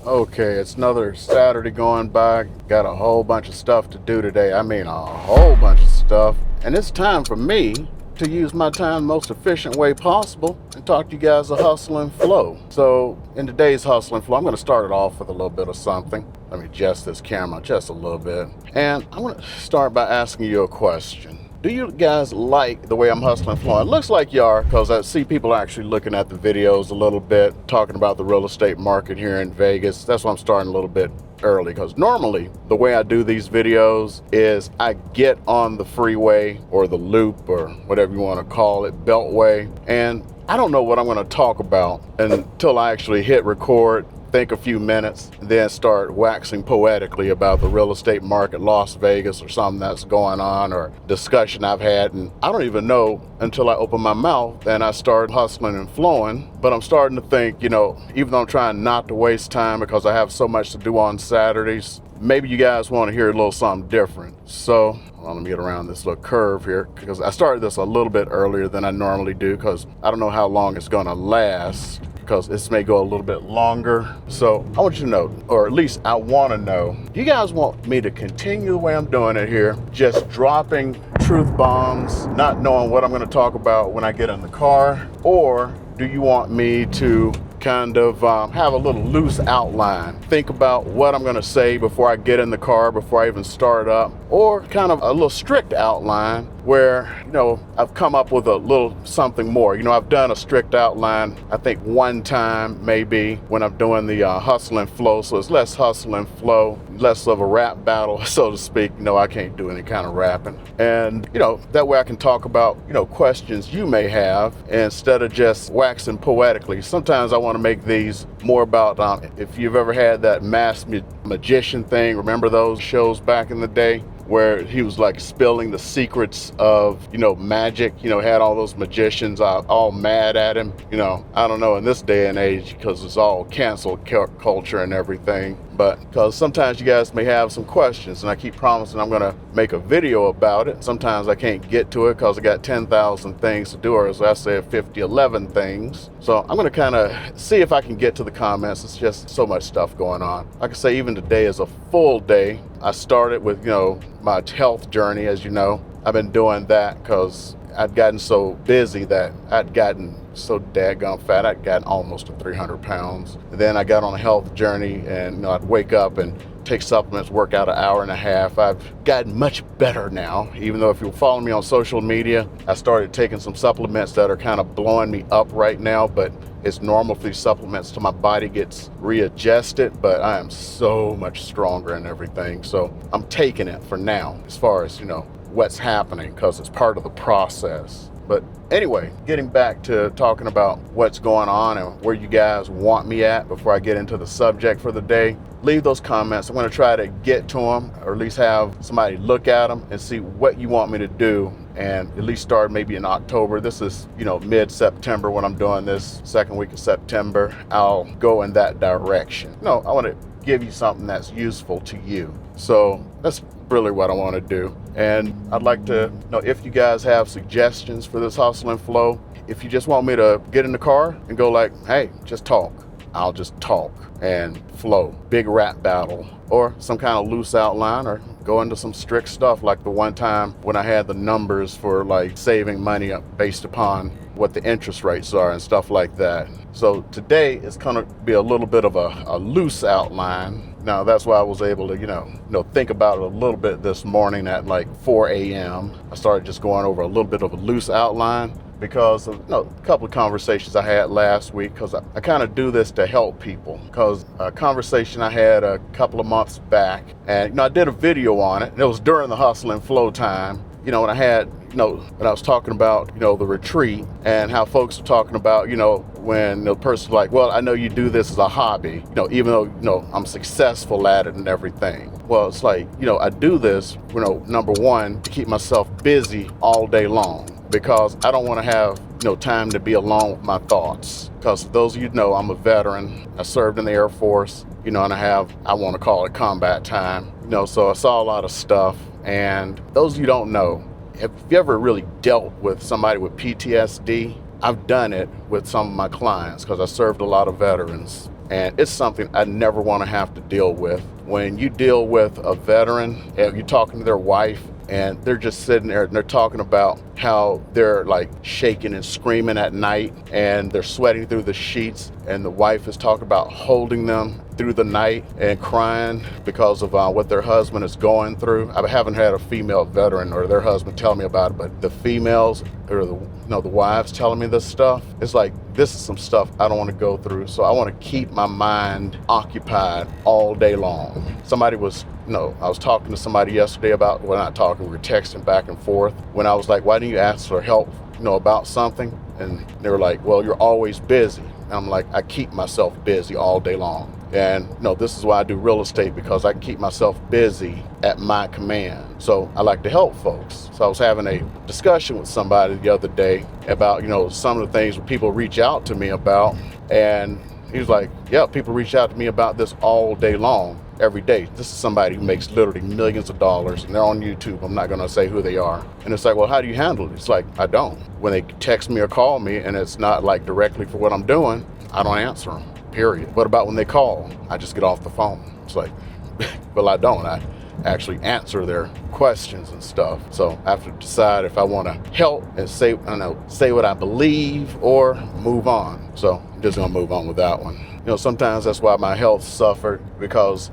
Okay, it's another Saturday going by. Got a whole bunch of stuff to do today. I mean, a whole bunch of stuff. And it's time for me to use my time the most efficient way possible and talk to you guys a hustle and flow. So in today's hustle and flow, I'm going to start it off with a little bit of something. Let me adjust this camera just a little bit. And I'm going to start by asking you a question. Do you guys like the way I'm hustling and flowing? It looks like you are, because I see people actually looking at the videos a little bit, talking about the real estate market here in Vegas. That's why I'm starting a little bit early, because normally the way I do these videos is I get on the freeway or the loop or whatever you want to call it, beltway, and I don't know what I'm going to talk about until I actually hit record, think a few minutes, and then start waxing poetically about the real estate market, Las Vegas, or something that's going on, or discussion I've had, and I don't even know until I open my mouth and I start hustling and flowing. But I'm starting to think, even though I'm trying not to waste time because I have so much to do on Saturdays, maybe you guys want to hear a little something different. So let me get around this little curve here, because I started this a little bit earlier than I normally do, because I don't know how long it's going to last, because this may go a little bit longer. So I want you to know, or at least I want to know, do you guys want me to continue the way I'm doing it here, just dropping truth bombs, not knowing what I'm going to talk about when I get in the car? Or do you want me to kind of have a little loose outline, think about what I'm going to say before I get in the car, before I even start up, or kind of a little strict outline where, I've come up with a little something more? I've done a strict outline, I think one time maybe when I'm doing the hustle and flow, so it's less hustle and flow, less of a rap battle, so to speak. I can't do any kind of rapping. And, that way I can talk about, questions you may have instead of just waxing poetically. Sometimes I want to make these more about, if you've ever had that masked magician thing, remember those shows back in the day? Where he was like spilling the secrets of, magic, had all those magicians all mad at him. I don't know in this day and age, because it's all cancel culture and everything. But because sometimes you guys may have some questions, and I keep promising I'm going to make a video about it. Sometimes I can't get to it because I got 10,000 things to do, or as I said, 11 things. So I'm going to kind of see if I can get to the comments. It's just so much stuff going on. Like I say, even today is a full day. I started with, my health journey, as you know. I've been doing that because I'd gotten so busy that I'd gotten so daggone fat. I'd gotten almost to 300 pounds. And then I got on a health journey, and I'd wake up and take supplements, work out an hour and a half. I've gotten much better now, even though if you're following me on social media, I started taking some supplements that are kind of blowing me up right now, but it's normal for these supplements till my body gets readjusted, but I am so much stronger and everything. So I'm taking it for now as far as, what's happening, because it's part of the process. But anyway, getting back to talking about what's going on and where you guys want me at before I get into the subject for the day, leave those comments. I'm going to try to get to them, or at least have somebody look at them and see what you want me to do, and at least start maybe in October. This is, mid-September when I'm doing this, second week of September. I'll go in that direction. I want to give you something that's useful to you. So that's really what I want to do. And I'd like to know if you guys have suggestions for this hustle and flow. If you just want me to get in the car and go like, hey, just talk, I'll just talk and flow. Big rap battle, or some kind of loose outline, or go into some strict stuff like the one time when I had the numbers for like saving money based upon what the interest rates are and stuff like that. So today it's going to be a little bit of a loose outline. Now that's why I was able to, think about it a little bit this morning at like 4 a.m. I started just going over a little bit of a loose outline because of a couple of conversations I had last week, because I kind of do this to help people. Because a conversation I had a couple of months back, and I did a video on it, and it was during the hustle and flow time, when I had, when I was talking about, the retreat, and how folks are talking about, when the person's like, well, I know you do this as a hobby, even though, I'm successful at it and everything. Well, it's like, I do this, number one, to keep myself busy all day long, because I don't want to have, time to be alone with my thoughts. Because those of you know, I'm a veteran. I served in the Air Force, and I want to call it combat time, so I saw a lot of stuff. And those of you who don't know, have you ever really dealt with somebody with PTSD? I've done it with some of my clients because I served a lot of veterans. and it's something I never want to have to deal with. When you deal with a veteran and you're talking to their wife and they're just sitting there and they're talking about how they're like shaking and screaming at night and they're sweating through the sheets, and the wife is talking about holding them through the night and crying because of what their husband is going through. I haven't had a female veteran or their husband tell me about it, but the females or the wives telling me this stuff, it's like, this is some stuff I don't want to go through. So I want to keep my mind occupied all day long. Somebody was, I was talking to somebody yesterday about, well, not talking, we were texting back and forth, when I was like, why didn't you ask for help, about something? And they were like, well, you're always busy. And I'm like, I keep myself busy all day long. And this is why I do real estate, because I can keep myself busy at my command. So I like to help folks. So I was having a discussion with somebody the other day about, some of the things people reach out to me about. And he was like, yeah, people reach out to me about this all day long, every day. This is somebody who makes literally millions of dollars, and they're on YouTube. I'm not going to say who they are. And it's like, well, how do you handle it? It's like, I don't. When they text me or call me and it's not like directly for what I'm doing, I don't answer them, period. What about when they call? I just get off the phone. It's like, well, I don't. I actually answer their questions and stuff. So I have to decide if I want to help and say what I believe or move on. So I'm just going to move on with that one. Sometimes that's why my health suffered, because,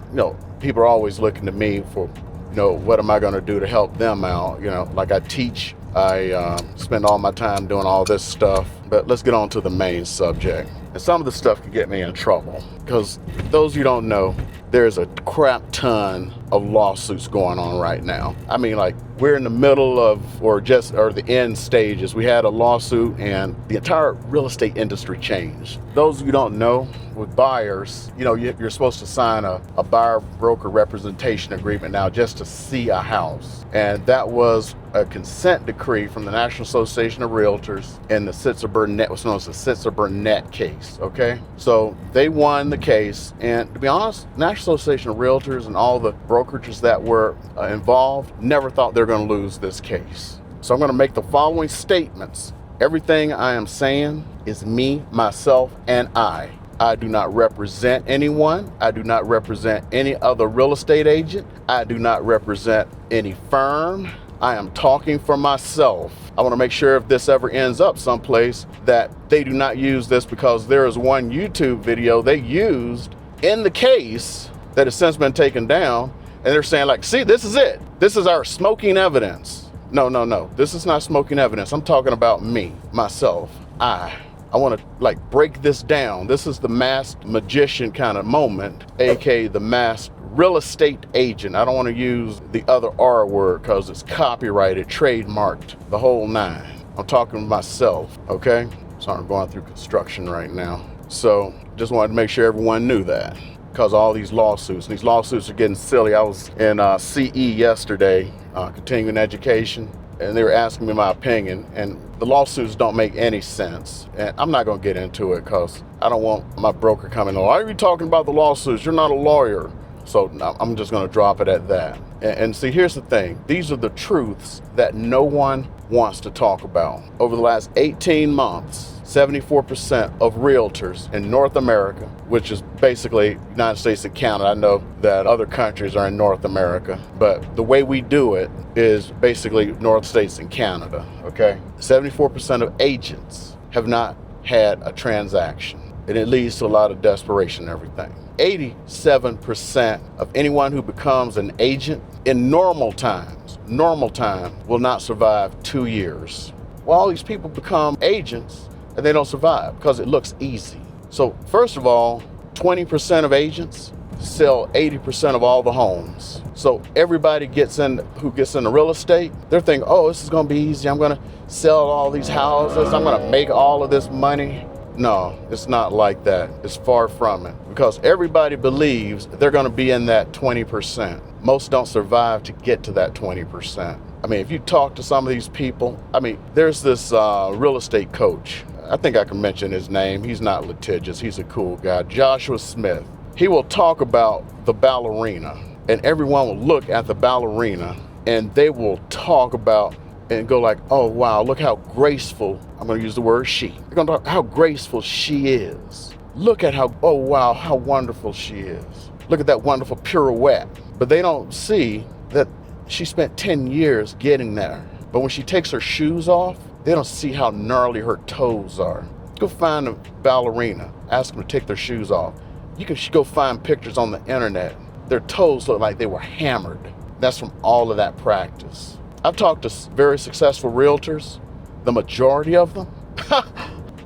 people are always looking to me for, what am I going to do to help them out? Like I teach, I spend all my time doing all this stuff. But let's get on to the main subject. And some of the stuff can get me in trouble, because those you don't know, there's a crap ton of lawsuits going on right now. I mean, like, we're in the middle of, or the end stages. We had a lawsuit and the entire real estate industry changed. Those you don't know, with buyers, you're supposed to sign a buyer broker representation agreement now just to see a house. And that was a consent decree from the National Association of Realtors in the Sitzer-Burnett, what's known as the Sitzer-Burnett case, okay? So they won the case, and to be honest, National Association of Realtors and all the brokerages that were involved never thought they were going to lose this case. So I'm going to make the following statements. Everything I am saying is me, myself, and I. I do not represent anyone. I do not represent any other real estate agent. I do not represent any firm. I am talking for myself. I want to make sure if this ever ends up someplace that they do not use this, because there is one YouTube video they used in the case that has since been taken down, and they're saying like, see, this is it. This is our smoking evidence. No. This is not smoking evidence. I'm talking about me, myself, I want to break this down. This is the masked magician kind of moment, aka the masked real estate agent. I don't want to use the other R word because it's copyrighted, trademarked, the whole nine. I'm talking to myself, okay? So I'm going through construction right now. So just wanted to make sure everyone knew that, because all these lawsuits are getting silly. I was in CE yesterday, continuing education, and they were asking me my opinion, and the lawsuits don't make any sense. And I'm not going to get into it because I don't want my broker coming on, why are you talking about the lawsuits? You're not a lawyer. So I'm just going to drop it at that. And see, here's the thing. These are the truths that no one wants to talk about. Over the last 18 months, 74% of realtors in North America, which is basically United States and Canada. I know that other countries are in North America, but the way we do it is basically North States and Canada, okay? 74% of agents have not had a transaction, and it leads to a lot of desperation and everything. 87% of anyone who becomes an agent in normal time, will not survive 2 years. Well, all these people become agents and they don't survive because it looks easy. So first of all, 20% of agents sell 80% of all the homes. So everybody who gets into real estate, they're thinking, oh, this is going to be easy. I'm going to sell all these houses. I'm going to make all of this money. No, it's not like that. It's far from it, because everybody believes they're going to be in that 20%. Most don't survive to get to that 20%. I mean, if you talk to some of these people, there's this real estate coach. I think I can mention his name. He's not litigious. He's a cool guy. Joshua Smith. He will talk about the ballerina, and everyone will look at the ballerina and they will talk about and go like, oh, wow, look how graceful, I'm going to use the word she. They're going to talk how graceful she is. look at how, oh wow, how wonderful she is. Look at that wonderful pirouette. But they don't see that she spent 10 years getting there. But when she takes her shoes off, they don't see how gnarly her toes are. Go find a ballerina, ask them to take their shoes off. You can go find pictures on the internet. Their toes look like they were hammered. That's from all of that practice. I've talked to very successful realtors, the majority of them.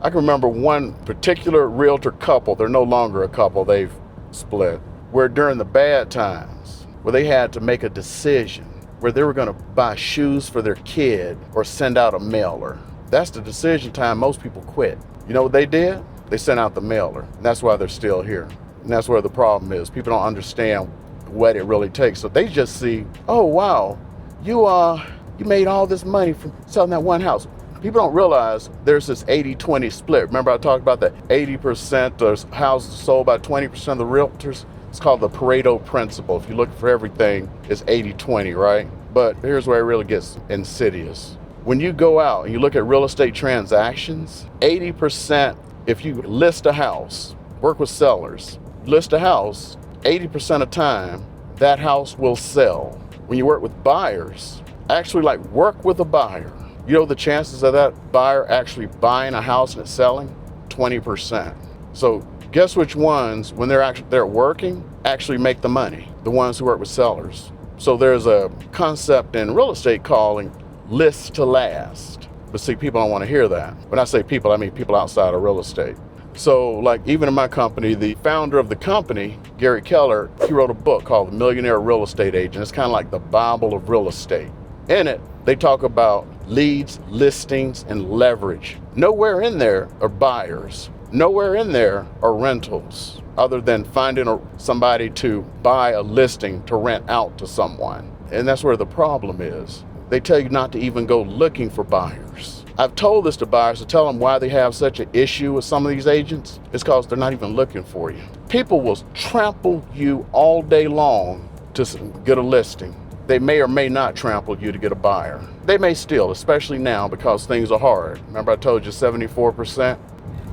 I can remember one particular realtor couple, they're no longer a couple, they've split, where during the bad times, where they had to make a decision, where they were gonna buy shoes for their kid or send out a mailer. That's the decision time most people quit. You know what they did? They sent out the mailer. And that's why they're still here. And that's where the problem is. People don't understand what it really takes. So they just see, oh wow, you made all this money from selling that one house. People don't realize there's this 80-20 split. Remember I talked about that 80% of houses sold by 20% of the realtors? It's called the Pareto principle. If you look for everything, it's 80-20, right? But here's where it really gets insidious. When you go out and you look at real estate transactions, 80%, if you list a house, work with sellers, list a house, 80% of time, that house will sell. When you work with buyers, actually like work with a buyer, you know the chances of that buyer actually buying a house and it's selling? 20%. So guess which ones, when they're working, actually make the money? The ones who work with sellers. So there's a concept in real estate called list to last. But see, people don't want to hear that. When I say people, I mean people outside of real estate. So like even in my company, the founder of the company, Gary Keller, he wrote a book called The Millionaire Real Estate Agent. It's kind of like the Bible of real estate. In it, they talk about leads, listings, and leverage. Nowhere in there are buyers. Nowhere in there are rentals, other than finding somebody to buy a listing to rent out to someone. And that's where the problem is. They tell you not to even go looking for buyers. I've told this to buyers to tell them why they have such an issue with some of these agents. It's because they're not even looking for you. People will trample you all day long to get a listing. They may or may not trample you to get a buyer. They may still, especially now because things are hard. Remember I told you 74%?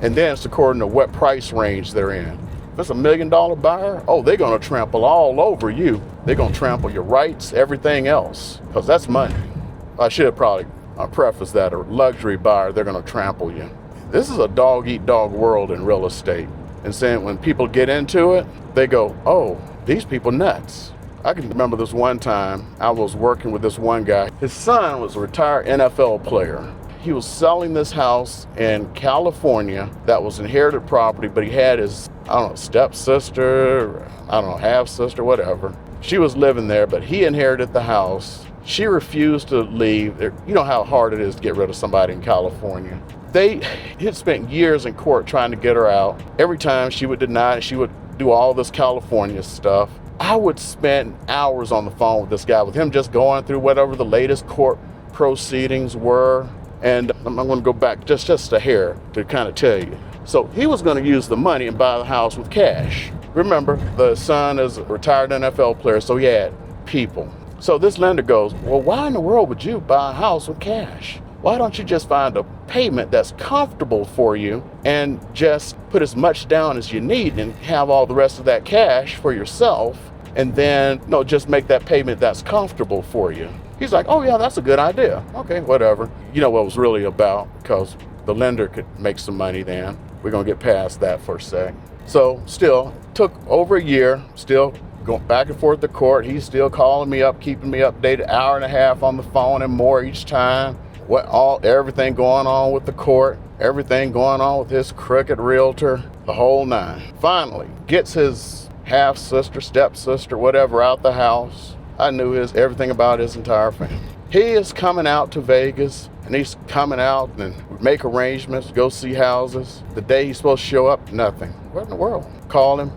And then it's according to what price range they're in. If it's $1 million buyer, oh, they're gonna trample all over you. They're gonna trample your rights, everything else, because that's money. I should have probably prefaced that. A luxury buyer, they're gonna trample you. This is a dog-eat-dog world in real estate. And saying when people get into it, they go, oh, these people nuts. I can remember this one time, I was working with this one guy. His son was a retired NFL player. He was selling this house in California that was inherited property, but he had his, I don't know, stepsister, I don't know, half-sister, whatever. She was living there, but he inherited the house. She refused to leave. You know how hard it is to get rid of somebody in California. He had spent years in court trying to get her out. Every time she would deny it, she would do all this California stuff. I would spend hours on the phone with this guy, with him just going through whatever the latest court proceedings were. And I'm going to go back just a hair to kind of tell you. So he was going to use the money and buy the house with cash. Remember, the son is a retired NFL player, so he had people. So this lender goes, well, why in the world would you buy a house with cash? Why don't you just find a payment that's comfortable for you and just put as much down as you need and have all the rest of that cash for yourself, and then just make that payment that's comfortable for you? He's like, oh yeah, that's a good idea. Okay, whatever. You know what it was really about, because the lender could make some money then. We're gonna get past that for a sec. So still, took over a year, still going back and forth to court. He's still calling me up, keeping me updated, hour and a half on the phone and more each time. Everything going on with the court, everything going on with his crooked realtor, the whole nine. Finally, gets his half-sister, stepsister, whatever out the house. I knew everything about his entire family. He is coming out to Vegas, and he's coming out and make arrangements to go see houses. The day he's supposed to show up, nothing. What in the world? Call him,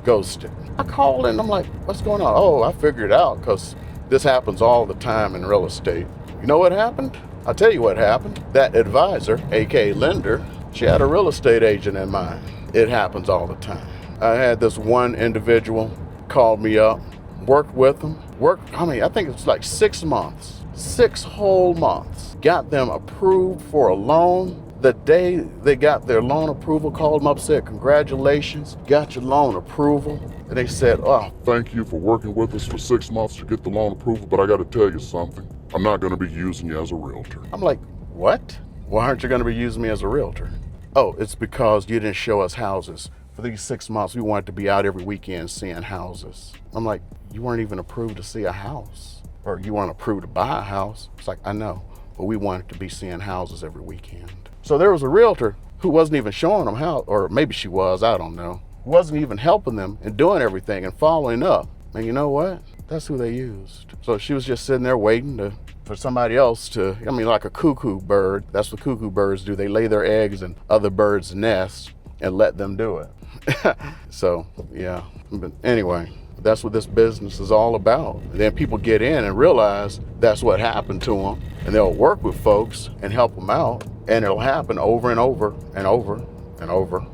ghosted. I called him, I'm like, what's going on? Oh, I figured it out, because this happens all the time in real estate. You know what happened? I'll tell you what happened. That advisor, aka lender, she had a real estate agent in mind. It happens all the time. I had this one individual called me up, worked with them, I think it's like 6 months, 6 whole months. Got them approved for a loan. The day they got their loan approval, called them up, said, congratulations, got your loan approval. And they said, oh, Thank you for working with us for 6 months to get the loan approval, but I got to tell you something. I'm not going to be using you as a realtor. I'm like, what? Why aren't you going to be using me as a realtor? Oh, it's because you didn't show us houses. For these 6 months, we wanted to be out every weekend seeing houses. I'm like, you weren't even approved to see a house. Or you weren't approved to buy a house. It's like, I know, but we wanted to be seeing houses every weekend. So there was a realtor who wasn't even showing them how, or maybe she was, I don't know. Wasn't even helping them and doing everything and following up. And you know what? That's who they used. So she was just sitting there waiting for somebody else to, like a cuckoo bird. That's what cuckoo birds do. They lay their eggs in other birds' nests and let them do it. So, yeah. But anyway, that's what this business is all about. And then people get in and realize that's what happened to them. And they'll work with folks and help them out. And it'll happen over and over and over and over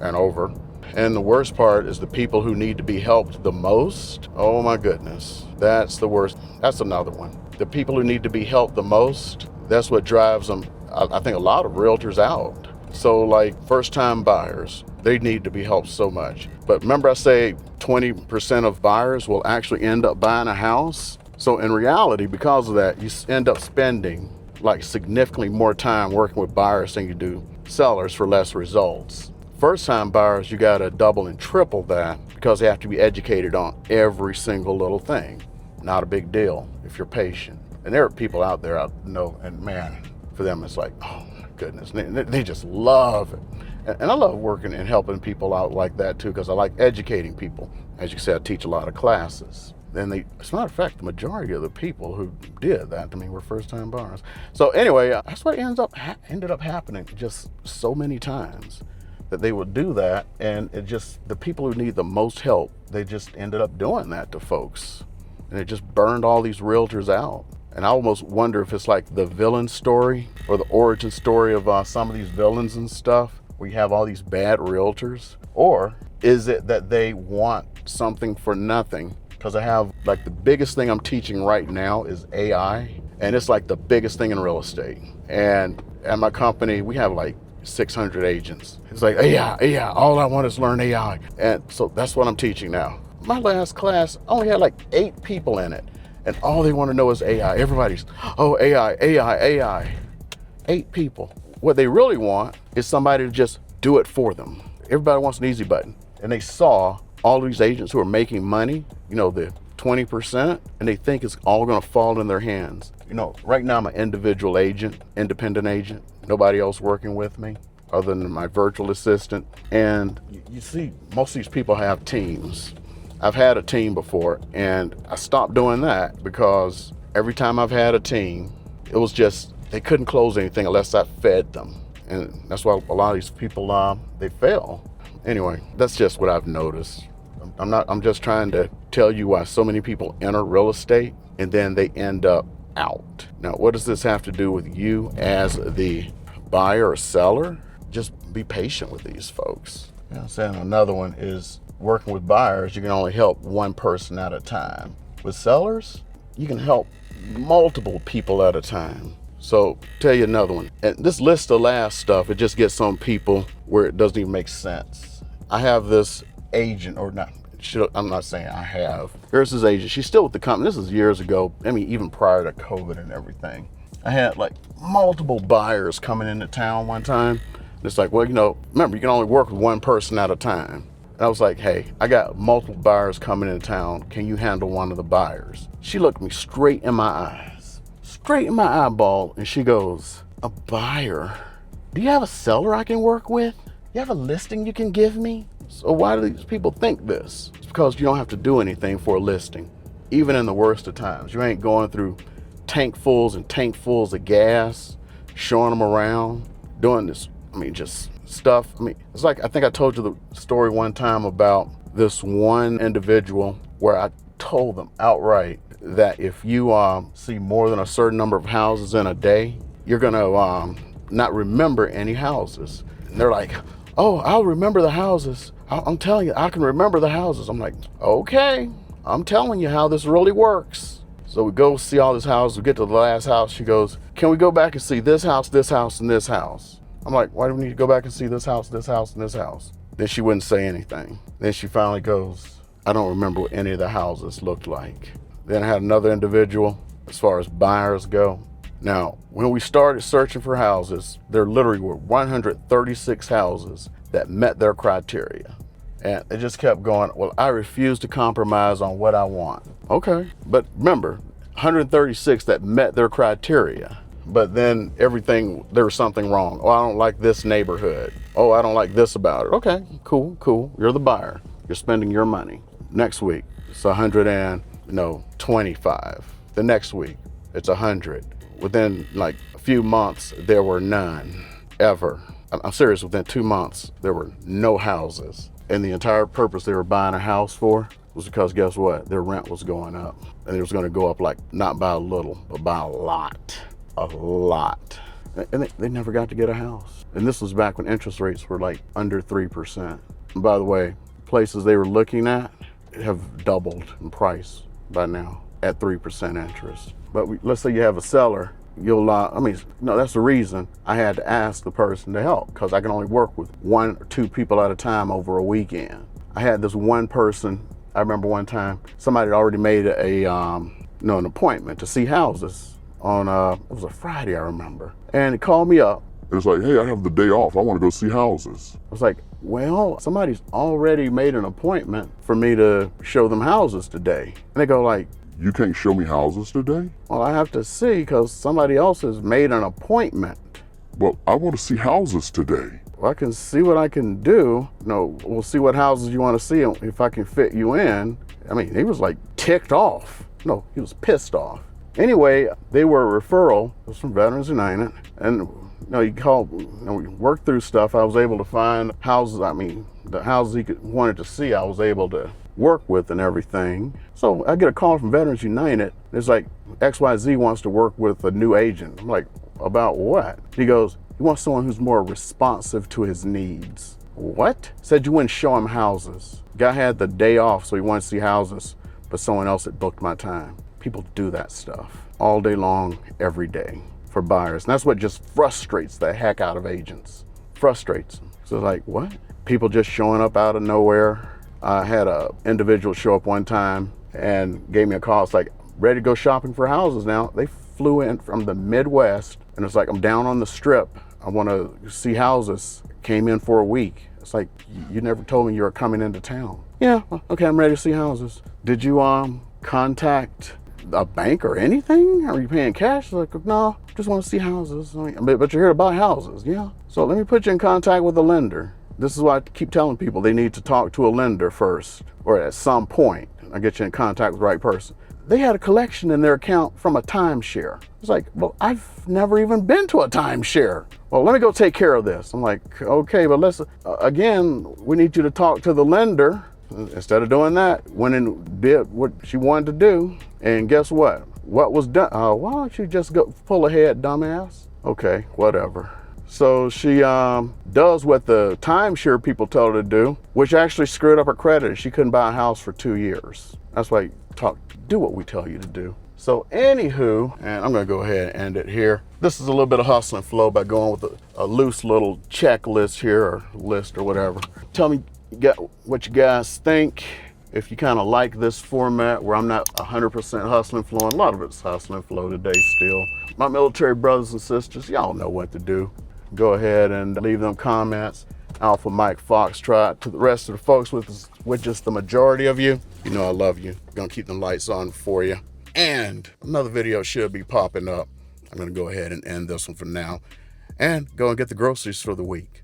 and over. And the worst part is the people who need to be helped the most. Oh my goodness, that's the worst. That's another one. The people who need to be helped the most, that's what drives them, I think, a lot of realtors out. So like first-time buyers, they need to be helped so much. But remember I say 20% of buyers will actually end up buying a house? So in reality, because of that, you end up spending like significantly more time working with buyers than you do sellers for less results. First-time buyers, you gotta double and triple that because they have to be educated on every single little thing. Not a big deal if you're patient. And there are people out there I know, and man, for them it's like, oh my goodness, they just love it. And I love working and helping people out like that too, because I like educating people. As you said, I teach a lot of classes. And as a matter of fact, the majority of the people who did that to me were first-time buyers. So anyway, that's what ended up happening just so many times, that they would do that, and it just, the people who need the most help, they just ended up doing that to folks. And it just burned all these realtors out. And I almost wonder if it's like the villain story or the origin story of some of these villains and stuff. We have all these bad realtors, or is it that they want something for nothing? Because I have, like, the biggest thing I'm teaching right now is AI, and it's like the biggest thing in real estate. And at my company, we have like 600 agents. It's like, AI, all I want is learn AI. And so that's what I'm teaching now. My last class only had like 8 people in it, and all they want to know is AI. Everybody's, oh, AI. 8 people. What they really want is somebody to just do it for them. Everybody wants an easy button. And they saw all these agents who are making money, the 20%, and they think it's all going to fall in their hands. Right now I'm an individual agent, independent agent, nobody else working with me other than my virtual assistant. And you see, most of these people have teams. I've had a team before, and I stopped doing that because every time I've had a team, it was just, they couldn't close anything unless I fed them. And that's why a lot of these people, they fail. Anyway, that's just what I've noticed. I'm just trying to tell you why so many people enter real estate and then they end up out. Now, what does this have to do with you as the buyer or seller? Just be patient with these folks. Saying another one is working with buyers, you can only help one person at a time. With sellers, you can help multiple people at a time. So tell you another one. And this list of last stuff, it just gets some people where it doesn't even make sense. I have this agent, or not, I'm not saying I have. Here's this agent. She's still with the company. This is years ago. Even prior to COVID and everything. I had like multiple buyers coming into town one time. And it's like, well, remember, you can only work with one person at a time. And I was like, hey, I got multiple buyers coming into town. Can you handle one of the buyers? She looked me straight in my eyes, straight in my eyeball, and she goes, a buyer? Do you have a seller I can work with? You have a listing you can give me? So why do these people think this? It's because you don't have to do anything for a listing. Even in the worst of times, you ain't going through tankfuls and tankfuls of gas, showing them around, doing this, just stuff. It's like, I think I told you the story one time about this one individual where I told them outright that if you see more than a certain number of houses in a day, you're gonna not remember any houses. And they're like, oh, I'll remember the houses. I'm telling you, I can remember the houses. I'm like, okay, I'm telling you how this really works. So we go see all these houses. We get to the last house. She goes, can we go back and see this house, and this house? I'm like, why do we need to go back and see this house, and this house? Then she wouldn't say anything. Then she finally goes, I don't remember what any of the houses looked like. Then I had another individual, as far as buyers go. Now, when we started searching for houses, there literally were 136 houses that met their criteria. And it just kept going, well, I refuse to compromise on what I want. Okay, but remember, 136 that met their criteria. But then there was something wrong. Oh, I don't like this neighborhood. Oh, I don't like this about it. Okay, cool. You're the buyer. You're spending your money. Next week, it's 125. The next week, it's 100. Within like a few months, there were none, ever. I'm serious, within 2 months, there were no houses. And the entire purpose they were buying a house for was because guess what? Their rent was going up. And it was gonna go up like, not by a little, but by a lot. A lot. And they never got to get a house. And this was back when interest rates were like under 3%. And by the way, places they were looking at have doubled in price by now at 3% interest. But let's say you have a seller, that's the reason I had to ask the person to help, because I can only work with 1 or 2 people at a time over a weekend. I had this one person, I remember one time, somebody had already made an appointment to see houses on, it was a Friday, I remember. And he called me up. It's like, hey, I have the day off. I want to go see houses. I was like, well, somebody's already made an appointment for me to show them houses today. And they go like, you can't show me houses today? well, I have to see because somebody else has made an appointment. Well, I want to see houses today. Well, I can see what I can do. No, we'll see what houses you want to see if I can fit you in. I mean, he was like ticked off. No, he was pissed off. Anyway, they were a referral. It was from Veterans United. And he called, we worked through stuff. I was able to find houses, the houses he wanted to see, I was able to work with and everything. So I get a call from Veterans United. It's like, XYZ wants to work with a new agent. I'm like, about what? He goes, he wants someone who's more responsive to his needs. What? Said you wouldn't show him houses. Guy had the day off, so he wanted to see houses, but someone else had booked my time. People do that stuff all day long, every day for buyers. And that's what just frustrates the heck out of agents. Frustrates them. So like, what? People just showing up out of nowhere. I had a individual show up one time and gave me a call. It's like, ready to go shopping for houses now. They flew in from the Midwest and it's like, I'm down on the strip. I want to see houses. Came in for a week. It's like, you never told me you were coming into town. Yeah, okay, I'm ready to see houses. Did you contact a bank or anything? Are you paying cash? Like, no, just want to see houses. But you're here to buy houses, yeah. So let me put you in contact with a lender. This is why I keep telling people they need to talk to a lender first, or at some point, I get you in contact with the right person. They had a collection in their account from a timeshare. It's like, well, I've never even been to a timeshare. Well, let me go take care of this. I'm like, okay, but let's, again, we need you to talk to the lender. Instead of doing that, went and did what she wanted to do. And guess what? What was done? Why don't you just go pull ahead, dumbass? Okay, whatever. So she does what the timeshare people told her to do, which actually screwed up her credit. She couldn't buy a house for 2 years. That's why do what we tell you to do. So anywho, and I'm gonna go ahead and end it here. This is a little bit of hustle and flow by going with a loose little checklist here, or list or whatever. Tell me what you guys think. If you kind of like this format where I'm not 100% hustling and flowing, a lot of it's hustling and flow today still. My military brothers and sisters, y'all know what to do. Go ahead and leave them comments. Alpha Mike Foxtrot. To the rest of the folks with just the majority of you, you know I love you. Gonna keep them lights on for you. And another video should be popping up. I'm gonna go ahead and end this one for now and go and get the groceries for the week.